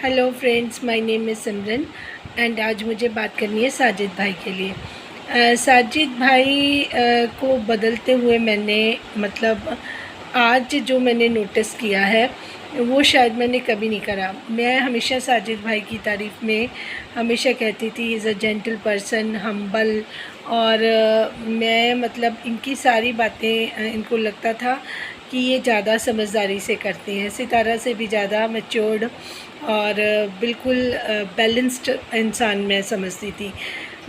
Hello friends, my name is Simran and आज मुझे बात करनी है साजिद भाई के लिए। साजिद भाई को बदलते हुए मैंने आज जो मैंने नोटिस किया है वो शायद मैंने कभी नहीं करा। मैं हमेशा साजिद भाई की तारीफ़ में हमेशा कहती थी is a gentle person, humble. और मैं इनकी सारी बातें इनको लगता था कि ये ज़्यादा समझदारी से करते हैं, सितारा से भी ज़्यादा मैच्योर्ड और बिल्कुल बैलेंस्ड इंसान मैं समझती थी।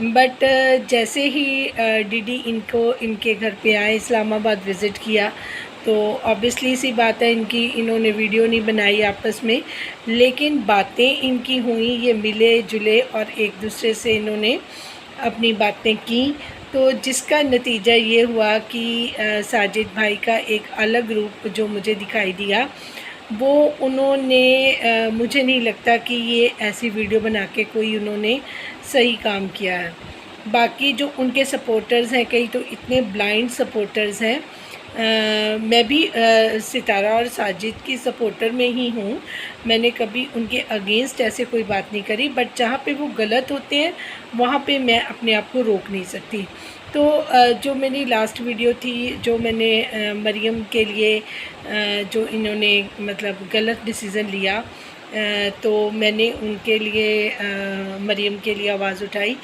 बट जैसे ही डीडी इनके घर पे आए, इस्लामाबाद विज़िट किया, तो ऑब्वियसली सी बात है इन्होंने वीडियो नहीं बनाई आपस में, लेकिन बातें इनकी हुई, ये मिले जुले और एक दूसरे से इन्होंने अपनी बातें की। तो जिसका नतीजा ये हुआ कि साजिद भाई का एक अलग रूप जो मुझे दिखाई दिया, वो उन्होंने मुझे नहीं लगता कि ये ऐसी वीडियो बना के कोई उन्होंने सही काम किया है। बाकी जो उनके सपोर्टर्स हैं, कई तो इतने ब्लाइंड सपोर्टर्स हैं। मैं भी सितारा और साजिद की सपोर्टर में ही हूँ। मैंने कभी उनके अगेंस्ट ऐसे कोई बात नहीं करी, बट जहाँ पे वो गलत होते हैं वहाँ पे मैं अपने आप को रोक नहीं सकती। तो जो मेरी लास्ट वीडियो थी, जो मैंने मरियम के लिए जो इन्होंने गलत डिसीज़न लिया, तो मैंने उनके लिए मरियम के लिए आवाज़ उठाई।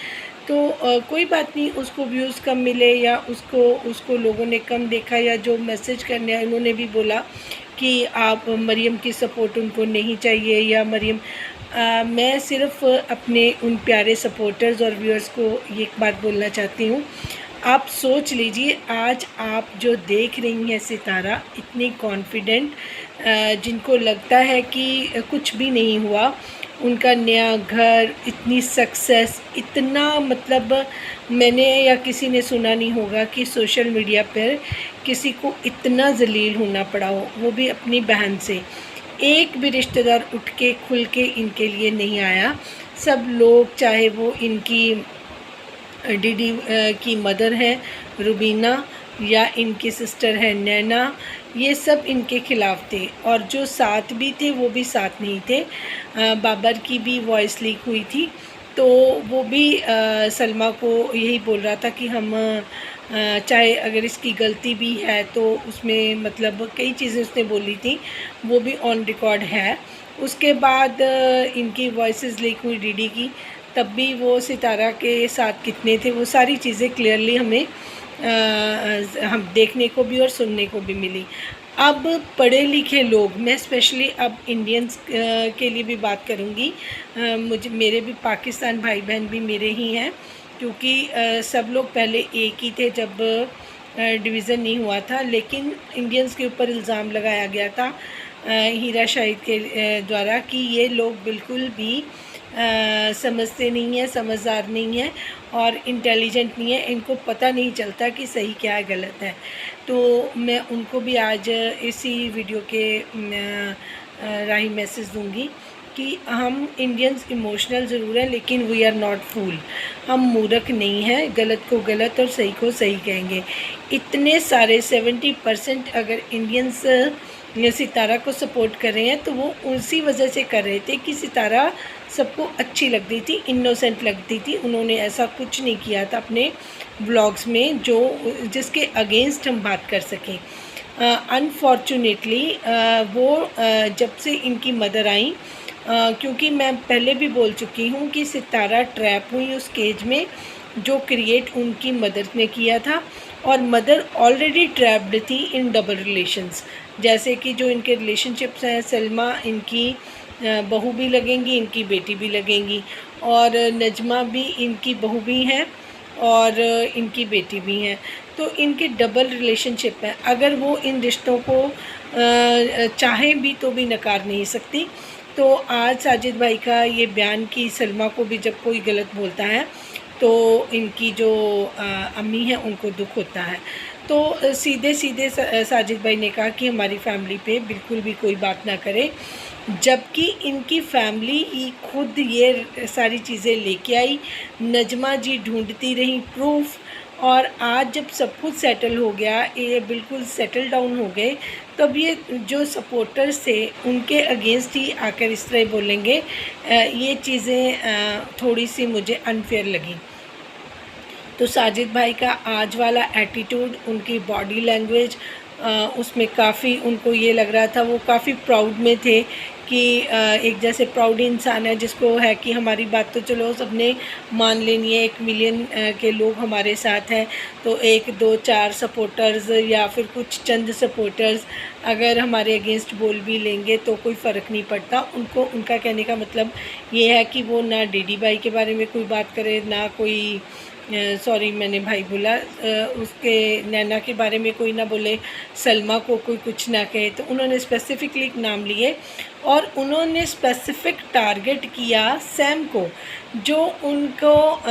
तो कोई बात नहीं, उसको व्यूज़ कम मिले या उसको लोगों ने कम देखा, या जो मैसेज करने आए उन्होंने भी बोला कि आप मरियम की सपोर्ट उनको नहीं चाहिए, या मरियम मैं सिर्फ़ अपने उन प्यारे सपोर्टर्स और व्यूअर्स को ये एक बात बोलना चाहती हूँ। आप सोच लीजिए, आज आप जो देख रही हैं सितारा, इतनी कॉन्फिडेंट, जिनको लगता है कि कुछ भी नहीं हुआ, उनका नया घर, इतनी सक्सेस, इतना मैंने या किसी ने सुना नहीं होगा कि सोशल मीडिया पर किसी को इतना ज़लील होना पड़ा हो, वो भी अपनी बहन से। एक भी रिश्तेदार उठ के खुल के इनके लिए नहीं आया। सब लोग, चाहे वो इनकी डीडी की मदर है रुबीना या इनकी सिस्टर है नैना, ये सब इनके ख़िलाफ़ थे, और जो साथ भी थे वो भी साथ नहीं थे। बाबर की भी वॉइस लीक हुई थी, तो वो भी सलमा को यही बोल रहा था कि हम चाहे अगर इसकी गलती भी है तो उसमें कई चीज़ें उसने बोली थी, वो भी ऑन रिकॉर्ड है। उसके बाद इनकी वॉइसेस लीक हुई डीडी की, तब भी वो सितारा के साथ कितने थे, वो सारी चीज़ें क्लियरली हमें हम देखने को भी और सुनने को भी मिली। अब पढ़े लिखे लोग, मैं स्पेशली अब इंडियंस के लिए भी बात करूँगी। मेरे भी पाकिस्तान भाई बहन भी मेरे ही हैं, क्योंकि सब लोग पहले एक ही थे जब डिवीज़न नहीं हुआ था, लेकिन इंडियंस के ऊपर इल्ज़ाम लगाया गया था हीरा शाहिद के द्वारा कि ये लोग बिल्कुल भी समझते नहीं हैं, समझदार नहीं हैं और इंटेलिजेंट नहीं है, इनको पता नहीं चलता कि सही क्या है गलत है। तो मैं उनको भी आज इसी वीडियो के राही मैसेज दूंगी कि हम इंडियंस इमोशनल ज़रूर हैं, लेकिन वी आर नॉट फूल। हम मूर्ख नहीं हैं, गलत को गलत और सही को सही कहेंगे। इतने सारे 70% अगर इंडियंस सितारा को सपोर्ट कर रहे हैं, तो वो उसी वजह से कर रहे थे कि सितारा सबको अच्छी लगती थी, इनोसेंट लगती थी। उन्होंने ऐसा कुछ नहीं किया था अपने व्लॉग्स में जिसके अगेंस्ट हम बात कर सकें। अनफॉर्चुनेटली वो जब से इनकी मदर आई, क्योंकि मैं पहले भी बोल चुकी हूँ कि सितारा ट्रैप हुई उस केज में जो क्रिएट उनकी मदर ने किया था, और मदर ऑलरेडी ट्रैप्ड थी इन डबल रिलेशंस। जैसे कि जो इनके रिलेशनशिप्स हैं, सलमा इनकी बहू भी लगेंगी, इनकी बेटी भी लगेंगी, और नजमा भी इनकी बहू भी हैं और इनकी बेटी भी हैं। तो इनके डबल रिलेशनशिप हैं। अगर वो इन रिश्तों को चाहें भी तो भी नकार नहीं सकती। तो आज साजिद भाई का ये बयान कि सलमा को भी जब कोई गलत बोलता है तो इनकी जो अम्मी हैं उनको दुख होता है। तो सीधे सीधे साजिद भाई ने कहा कि हमारी फैमिली पे बिल्कुल भी कोई बात ना करे, जबकि इनकी फैमिली ही खुद ये सारी चीज़ें लेके आई। नजमा जी ढूंढती रही प्रूफ, और आज जब सब कुछ सेटल हो गया, ये बिल्कुल सेटल डाउन हो गए, तब ये जो सपोर्टर्स थे उनके अगेंस्ट ही आकर इस तरह बोलेंगे, ये चीज़ें थोड़ी सी मुझे अनफेयर लगी। तो साजिद भाई का आज वाला एटीट्यूड, उनकी बॉडी लैंग्वेज, उसमें काफ़ी उनको ये लग रहा था, वो काफ़ी प्राउड में थे कि एक जैसे प्राउड इंसान है जिसको है कि हमारी बात तो चलो सबने मान लेनी है, 1 मिलियन के लोग हमारे साथ हैं, तो 1 2 4 सपोर्टर्स या फिर कुछ चंद सपोर्टर्स अगर हमारे अगेंस्ट बोल भी लेंगे तो कोई फ़र्क नहीं पड़ता उनको। उनका कहने का मतलब ये है कि वो ना डीडी भाई के बारे में कोई बात करे, ना कोई सॉरी मैंने भाई बोला, उसके नैना के बारे में कोई ना बोले, सलमा को कोई कुछ ना कहे। तो उन्होंने स्पेसिफिकली नाम लिए और उन्होंने स्पेसिफिक टारगेट किया सैम को, जो उनको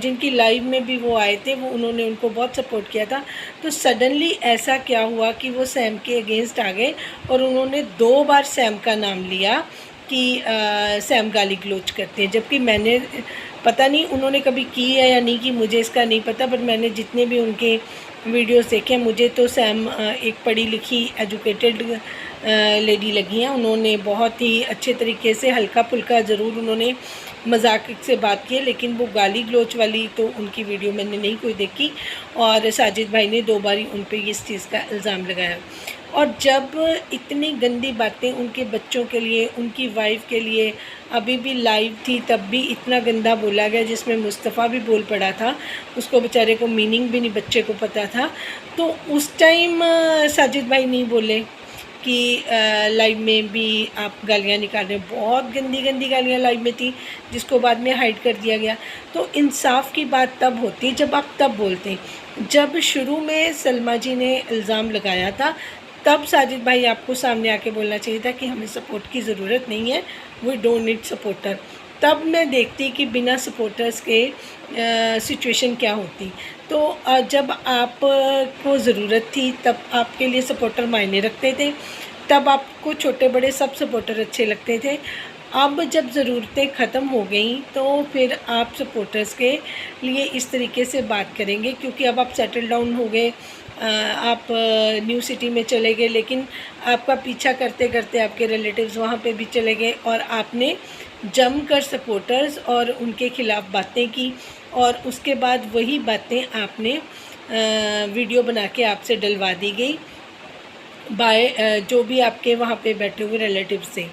जिनकी लाइव में भी वो आए थे, वो उन्होंने उनको बहुत सपोर्ट किया था। तो सडनली ऐसा क्या हुआ कि वो सैम के अगेंस्ट आ गए और उन्होंने 2 बार सैम का नाम लिया कि सैम गाली गलोच करते हैं, जबकि मैंने पता नहीं उन्होंने कभी की है या नहीं की, मुझे इसका नहीं पता, बट मैंने जितने भी उनके वीडियोस देखे मुझे तो सैम एक पढ़ी लिखी एजुकेटेड लेडी लगी हैं। उन्होंने बहुत ही अच्छे तरीके से हल्का फुल्का ज़रूर उन्होंने मजाक से बात की है, लेकिन वो गाली गलोच वाली तो उनकी वीडियो मैंने नहीं कोई देखी। और साजिद भाई ने 2 बार उन पर इस चीज़ का इल्ज़ाम लगाया। और जब इतनी गंदी बातें उनके बच्चों के लिए, उनकी वाइफ के लिए, अभी भी लाइव थी तब भी इतना गंदा बोला गया, जिसमें मुस्तफ़ा भी बोल पड़ा था, उसको बेचारे को मीनिंग भी नहीं बच्चे को पता था। तो उस टाइम साजिद भाई नहीं बोले कि लाइव में भी आप गालियाँ निकाल रहे हो। बहुत गंदी गंदी गालियाँ लाइव में थी, जिसको बाद में हाइड कर दिया गया। तो इंसाफ की बात तब होती है जब आप तब बोलते हैं। जब शुरू में सलमा जी ने इल्ज़ाम लगाया था, तब साजिद भाई आपको सामने आके बोलना चाहिए था कि हमें सपोर्ट की ज़रूरत नहीं है, वी डोंट नीड सपोर्टर। तब मैं देखती कि बिना सपोर्टर्स के सिचुएशन क्या होती। तो जब आपको ज़रूरत थी तब आपके लिए सपोर्टर मायने रखते थे, तब आपको छोटे बड़े सब सपोर्टर अच्छे लगते थे। अब जब ज़रूरतें ख़त्म हो गई तो फिर आप सपोर्टर्स के लिए इस तरीके से बात करेंगे, क्योंकि अब आप सेटल डाउन हो गए, आप न्यू सिटी में चले गए, लेकिन आपका पीछा करते करते आपके रिलेटिव्स वहाँ पे भी चले गए और आपने जमकर सपोर्टर्स और उनके ख़िलाफ़ बातें की, और उसके बाद वही बातें आपने वीडियो बना के आपसे डलवा दी गई बाय जो भी आपके वहाँ पे बैठे हुए रिलेटिव्स थे।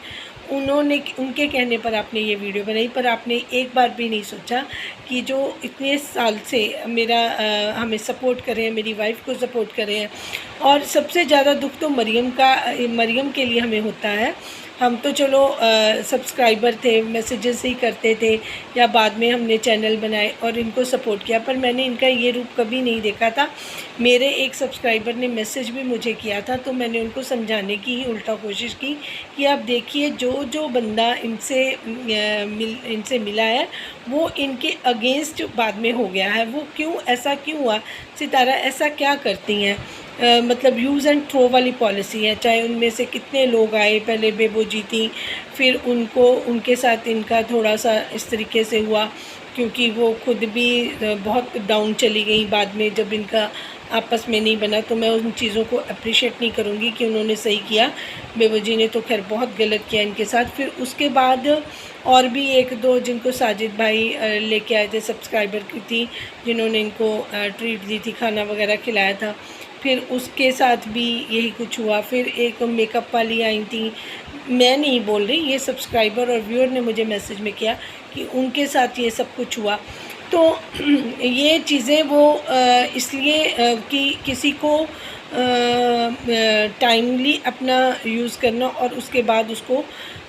उन्होंने, उनके कहने पर आपने ये वीडियो बनाई, पर आपने एक बार भी नहीं सोचा कि जो इतने साल से मेरा हमें सपोर्ट कर रहे हैं, मेरी वाइफ को सपोर्ट कर रहे हैं। और सबसे ज़्यादा दुख तो मरियम के लिए हमें होता है। हम तो चलो सब्सक्राइबर थे, मैसेजेस ही करते थे, या बाद में हमने चैनल बनाए और इनको सपोर्ट किया, पर मैंने इनका ये रूप कभी नहीं देखा था। मेरे एक सब्सक्राइबर ने मैसेज भी मुझे किया था, तो मैंने उनको समझाने की ही उल्टा कोशिश की कि आप देखिए जो बंदा इनसे मिला है वो इनके अगेंस्ट बाद में हो गया है। वो क्यों, ऐसा क्यों हुआ? सितारा ऐसा क्या करती हैं? मतलब यूज़ एंड थ्रो वाली पॉलिसी है। चाहे उनमें से कितने लोग आए, पहले बेबो जीती, फिर उनके साथ इनका थोड़ा सा इस तरीके से हुआ, क्योंकि वो खुद भी बहुत डाउन चली गई बाद में जब इनका आपस में नहीं बना। तो मैं उन चीज़ों को अप्रिशिएट नहीं करूँगी कि उन्होंने सही किया। बेबो जी ने तो खैर बहुत गलत किया इनके साथ। फिर उसके बाद और भी 1-2 जिनको साजिद भाई लेके आए थे, सब्सक्राइबर की थी, जिन्होंने इनको ट्रीट दी थी, खाना वगैरह खिलाया था। फिर उसके साथ भी यही कुछ हुआ। फिर एक मेकअप वाली आई थी, मैं नहीं बोल रही, ये सब्सक्राइबर और व्यूअर ने मुझे मैसेज में किया कि उनके साथ ये सब कुछ हुआ। तो ये चीज़ें वो इसलिए कि किसी को टाइमली अपना यूज़ करना और उसके बाद उसको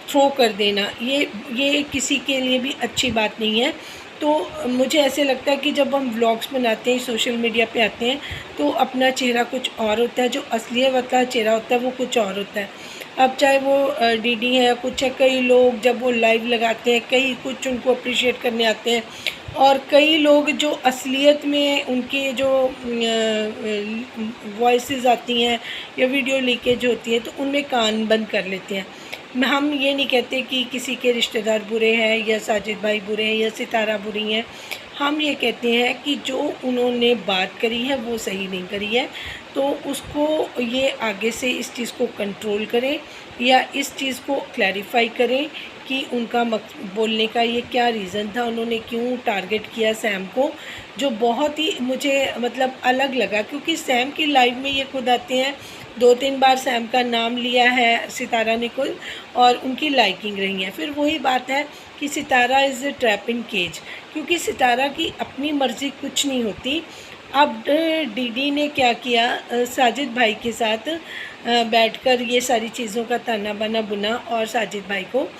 थ्रो कर देना, ये किसी के लिए भी अच्छी बात नहीं है। तो मुझे ऐसे लगता है कि जब हम व्लॉग्स बनाते हैं, सोशल मीडिया पे आते हैं, तो अपना चेहरा कुछ और होता है, जो असलियत वाला चेहरा होता है वो कुछ और होता है। अब चाहे वो डीडी है या कुछ है, कई लोग जब वो लाइव लगाते हैं, कई कुछ उनको अप्रिशिएट करने आते हैं, और कई लोग जो असलियत में उनके जो वॉइसेस आती हैं या वीडियो लीकेज होती है, तो उनमें कान बंद कर लेते हैं। हम ये नहीं कहते कि किसी के रिश्तेदार बुरे हैं या साजिद भाई बुरे हैं या सितारा बुरी हैं। हम ये कहते हैं कि जो उन्होंने बात करी है वो सही नहीं करी है, तो उसको ये आगे से इस चीज़ को कंट्रोल करें या इस चीज़ को क्लैरिफाई करें कि उनका बोलने का ये क्या रीज़न था, उन्होंने क्यों टारगेट किया सैम को, जो बहुत ही मुझे मतलब अलग लगा। क्योंकि सैम की लाइफ में ये खुद आते हैं, 2-3 बार सैम का नाम लिया है सितारा ने खुद, और उनकी लाइकिंग रही है। फिर वही बात है कि सितारा is a trap in cage, क्योंकि सितारा की अपनी मर्ज़ी कुछ नहीं होती। अब डीडी ने क्या किया, साजिद भाई के साथ बैठकर ये सारी चीज़ों का ताना बाना बुना और साजिद भाई को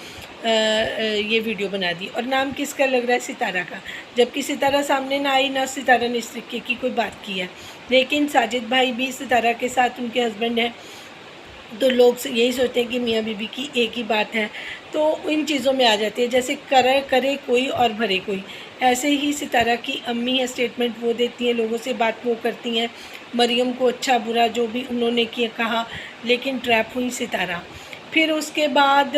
ये वीडियो बना दी। और नाम किसका लग रहा है? सितारा का, जबकि सितारा सामने ना आई, ना सितारा ने इस तरीके की कोई बात की है। लेकिन साजिद भाई भी सितारा के साथ उनके हस्बैंड हैं, तो लोग यही सोचते हैं कि मियाँ बीबी की एक ही बात है, तो इन चीज़ों में आ जाती है। जैसे करे कोई और भरे कोई, ऐसे ही सितारा की अम्मी है, स्टेटमेंट वो देती हैं, लोगों से बात वो करती हैं, मरियम को अच्छा बुरा जो भी उन्होंने किया कहा, लेकिन ट्रैप हुई सितारा। फिर उसके बाद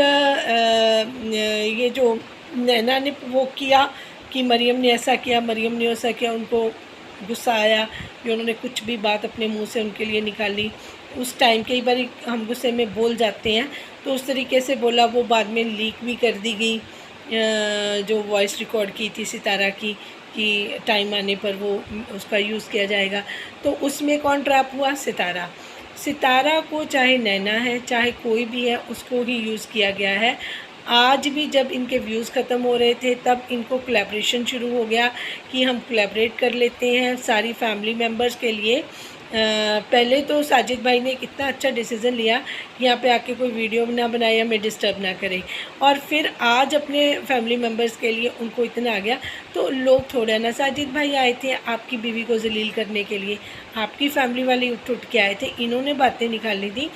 ये जो नैना ने वो किया कि मरियम ने ऐसा किया, मरियम ने ऐसा किया, उनको गुस्सा आया कि उन्होंने कुछ भी बात अपने मुंह से उनके लिए निकाली। उस टाइम कई बार हम गुस्से में बोल जाते हैं, तो उस तरीके से बोला, वो बाद में लीक भी कर दी गई, जो वॉइस रिकॉर्ड की थी सितारा की, कि टाइम आने पर वो उसका यूज़ किया जाएगा। तो उसमें कौन ट्रैप हुआ? सितारा। सितारा को चाहे नैना है चाहे कोई भी है, उसको ही यूज़ किया गया है। आज भी जब इनके व्यूज़ ख़त्म हो रहे थे, तब इनको कोलैबोरेशन शुरू हो गया कि हम कोलैबोरेट कर लेते हैं सारी फैमिली मेम्बर्स के लिए। पहले तो साजिद भाई ने कितना अच्छा डिसीज़न लिया कि यहाँ पे आके कोई वीडियो ना बनाए, हमें डिस्टर्ब ना करे, और फिर आज अपने फैमिली मेम्बर्स के लिए उनको इतना आ गया। तो लोग थोड़ा ना, साजिद भाई आए थे आपकी बीवी को जलील करने के लिए, आपकी फैमिली वाले उठ के आए थे, इन्होंने बातें निकालनी थी।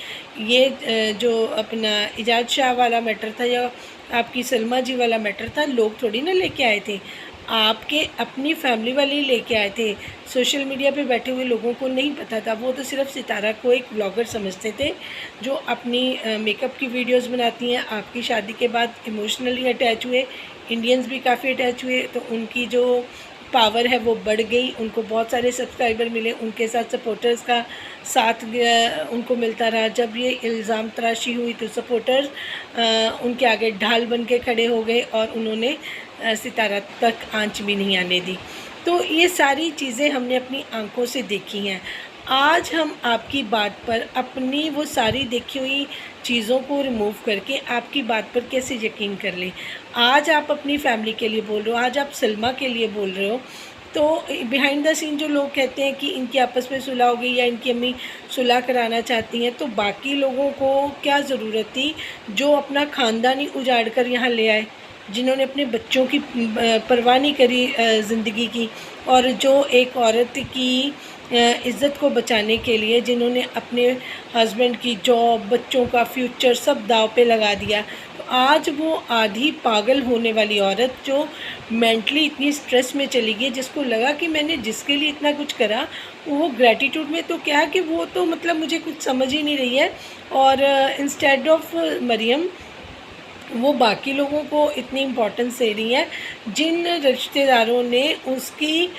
ये जो अपना इजाज़ शाह वाला मैटर था या आपकी सलमा जी वाला मैटर था, लोग थोड़ी ना लेके आए थे, आपके अपनी फैमिली वाले ही लेके आए थे। सोशल मीडिया पे बैठे हुए लोगों को नहीं पता था, वो तो सिर्फ सितारा को एक ब्लॉगर समझते थे जो अपनी मेकअप की वीडियोस बनाती हैं। आपकी शादी के बाद इमोशनली अटैच हुए, इंडियंस भी काफ़ी अटैच हुए, तो उनकी जो पावर है वो बढ़ गई, उनको बहुत सारे सब्सक्राइबर मिले, उनके साथ सपोर्टर्स का साथ उनको मिलता रहा। जब ये इल्ज़ाम तराशी हुई तो सपोर्टर्स उनके आगे ढाल बन के खड़े हो गए और उन्होंने सितारा तक आंच भी नहीं आने दी। तो ये सारी चीज़ें हमने अपनी आंखों से देखी हैं। आज हम आपकी बात पर अपनी वो सारी देखी हुई चीज़ों को रिमूव करके आपकी बात पर कैसे यकीन कर लें। आज आप अपनी फैमिली के लिए बोल रहे हो, आज आप सलमा के लिए बोल रहे हो, तो बिहाइंड द सीन जो लोग कहते हैं कि इनकी आपस में सुलह हो गई या इनकी अम्मी सुलह कराना चाहती हैं, तो बाकी लोगों को क्या ज़रूरत थी जो अपना ख़ानदान ही उजाड़ कर यहाँ ले आए, जिन्होंने अपने बच्चों की परवाह नहीं करी ज़िंदगी की, और जो एक औरत की इज़्ज़त को बचाने के लिए जिन्होंने अपने हस्बैंड की जॉब, बच्चों का फ्यूचर सब दाव पे लगा दिया। तो आज वो आधी पागल होने वाली औरत जो मेंटली इतनी स्ट्रेस में चली गई, जिसको लगा कि मैंने जिसके लिए इतना कुछ करा वो ग्रैटिट्यूड में तो क्या कि वो तो मतलब मुझे कुछ समझ ही नहीं रही है, और इंस्टेड ऑफ मरियम वो बाकी लोगों को इतनी इम्पोर्टेंस दे रही है जिन रिश्तेदारों ने उसकी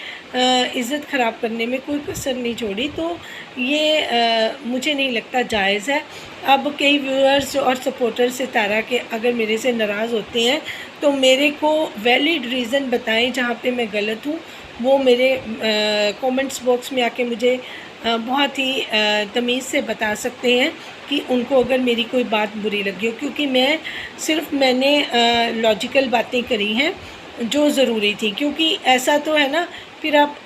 इज़्ज़त ख़राब करने में कोई कसर नहीं छोड़ी। तो ये मुझे नहीं लगता जायज़ है। अब कई व्यूअर्स और सपोर्टर सितारा के अगर मेरे से नाराज़ होते हैं तो मेरे को वैलिड रीज़न बताएं जहाँ पे मैं गलत हूँ, वो मेरे कमेंट्स बॉक्स में आके मुझे बहुत ही तमीज़ से बता सकते हैं कि उनको अगर मेरी कोई बात बुरी लगी हो, क्योंकि मैंने लॉजिकल बातें करी हैं जो ज़रूरी थी। क्योंकि ऐसा तो है ना, फिर आप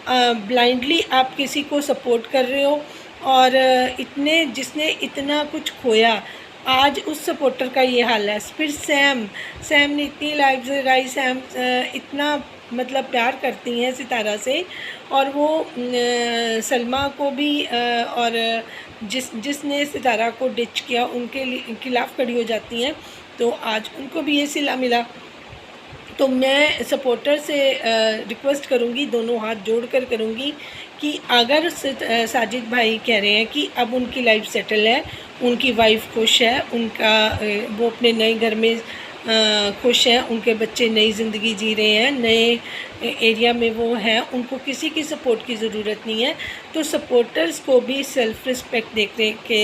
ब्लाइंडली आप किसी को सपोर्ट कर रहे हो, और जिसने इतना कुछ खोया, आज उस सपोर्टर का ये हाल है। फिर सैम ने इतनी लाइफ लगाई, सैम इतना मतलब प्यार करती हैं सितारा से, और वो सलमा को भी और जिसने सितारा को डिच किया उनके खिलाफ़ खड़ी हो जाती हैं, तो आज उनको भी ये सिला मिला। तो मैं सपोर्टर से रिक्वेस्ट करूँगी, दोनों हाथ जोड़कर करूँगी कि अगर साजिद भाई कह रहे हैं कि अब उनकी लाइफ सेटल है, उनकी वाइफ खुश है, उनका वो अपने नए घर में खुश हैं, उनके बच्चे नई ज़िंदगी जी रहे हैं, नए एरिया में वो हैं, उनको किसी की सपोर्ट की ज़रूरत नहीं है। तो सपोर्टर्स को भी सेल्फ़ रिस्पेक्ट देखने के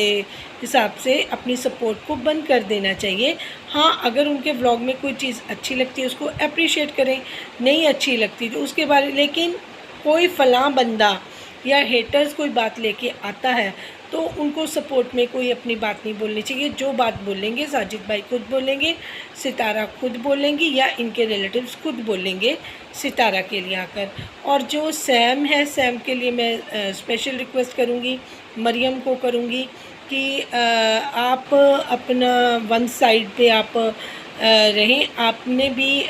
हिसाब से अपनी सपोर्ट को बंद कर देना चाहिए। हाँ, अगर उनके व्लॉग में कोई चीज़ अच्छी लगती है उसको अप्रिशिएट करें, नहीं अच्छी लगती तो उसके बारे, लेकिन कोई फ़लाँ बंदा या हेटर्स कोई बात लेके आता है तो उनको सपोर्ट में कोई अपनी बात नहीं बोलनी चाहिए। जो बात बोलेंगे साजिद भाई खुद बोलेंगे, सितारा खुद बोलेंगी, या इनके रिलेटिव्स खुद बोलेंगे सितारा के लिए आकर। और जो सैम है, सैम के लिए मैं स्पेशल रिक्वेस्ट करूँगी, मरियम को करूँगी कि आप अपना वन साइड पे आप रहें। आपने भी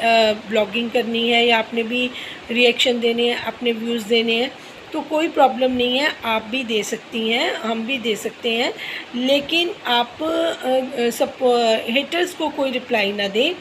ब्लॉगिंग करनी है या आपने भी रिएक्शन देने हैं, अपने व्यूज़ देने हैं तो कोई प्रॉब्लम नहीं है, आप भी दे सकती हैं, हम भी दे सकते हैं। लेकिन आप सब हेटर्स को कोई रिप्लाई ना दें,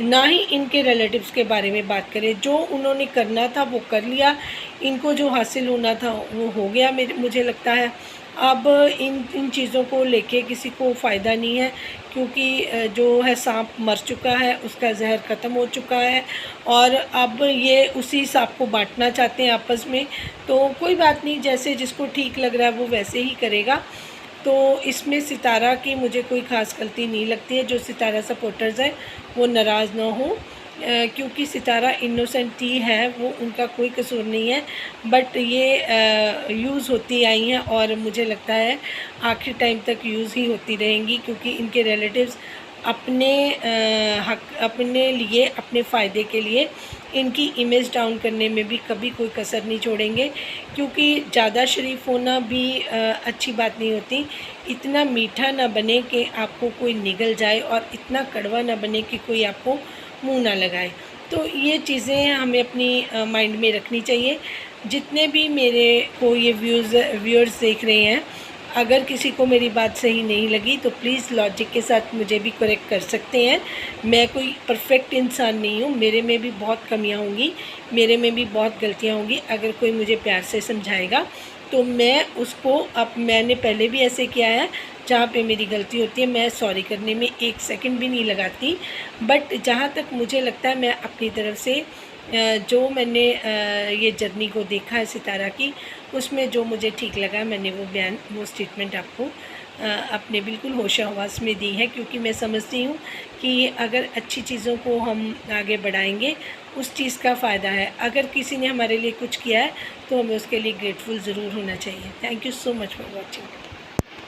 ना ही इनके रिलेटिव्स के बारे में बात करें। जो उन्होंने करना था वो कर लिया, इनको जो हासिल होना था वो हो गया। मुझे लगता है अब इन चीज़ों को लेके किसी को फ़ायदा नहीं है, क्योंकि जो है सांप मर चुका है, उसका जहर ख़त्म हो चुका है और अब ये उसी सांप को बांटना चाहते हैं आपस में। तो कोई बात नहीं, जैसे जिसको ठीक लग रहा है वो वैसे ही करेगा। तो इसमें सितारा की मुझे कोई ख़ास गलती नहीं लगती है। जो सितारा सपोर्टर्स हैं वो नाराज़ ना हो, क्योंकि सितारा इनोसेंट ही है, वो उनका कोई कसूर नहीं है। बट ये यूज़ होती आई हैं और मुझे लगता है आखिर टाइम तक यूज़ ही होती रहेंगी, क्योंकि इनके रिलेटिव्स अपने हक, अपने लिए, अपने फ़ायदे के लिए इनकी इमेज डाउन करने में भी कभी कोई कसर नहीं छोड़ेंगे। क्योंकि ज़्यादा शरीफ होना भी अच्छी बात नहीं होती। इतना मीठा ना बने कि आपको कोई निगल जाए और इतना कड़वा ना बने कि कोई आपको मुंह ना लगाए। तो ये चीज़ें हमें अपनी माइंड में रखनी चाहिए। जितने भी मेरे को ये व्यूअर्स देख रहे हैं, अगर किसी को मेरी बात सही नहीं लगी तो प्लीज़ लॉजिक के साथ मुझे भी करेक्ट कर सकते हैं। मैं कोई परफेक्ट इंसान नहीं हूँ, मेरे में भी बहुत कमियाँ होंगी, मेरे में भी बहुत गलतियाँ होंगी। अगर कोई मुझे प्यार से समझाएगा तो मैं उसको, अब मैंने पहले भी ऐसे किया है, जहाँ पे मेरी गलती होती है मैं सॉरी करने में 1 सेकंड भी नहीं लगाती। बट जहाँ तक मुझे लगता है मैं अपनी तरफ से जो मैंने ये जर्नी को देखा है सितारा की, उसमें जो मुझे ठीक लगा मैंने वो स्टेटमेंट आपको अपने बिल्कुल होशो-हवास में दी है। क्योंकि मैं समझती हूँ कि अगर अच्छी चीज़ों को हम आगे बढ़ाएंगे उस चीज़ का फ़ायदा है। अगर किसी ने हमारे लिए कुछ किया है तो हमें उसके लिए ग्रेटफुल ज़रूर होना चाहिए। Thank you so much for watching.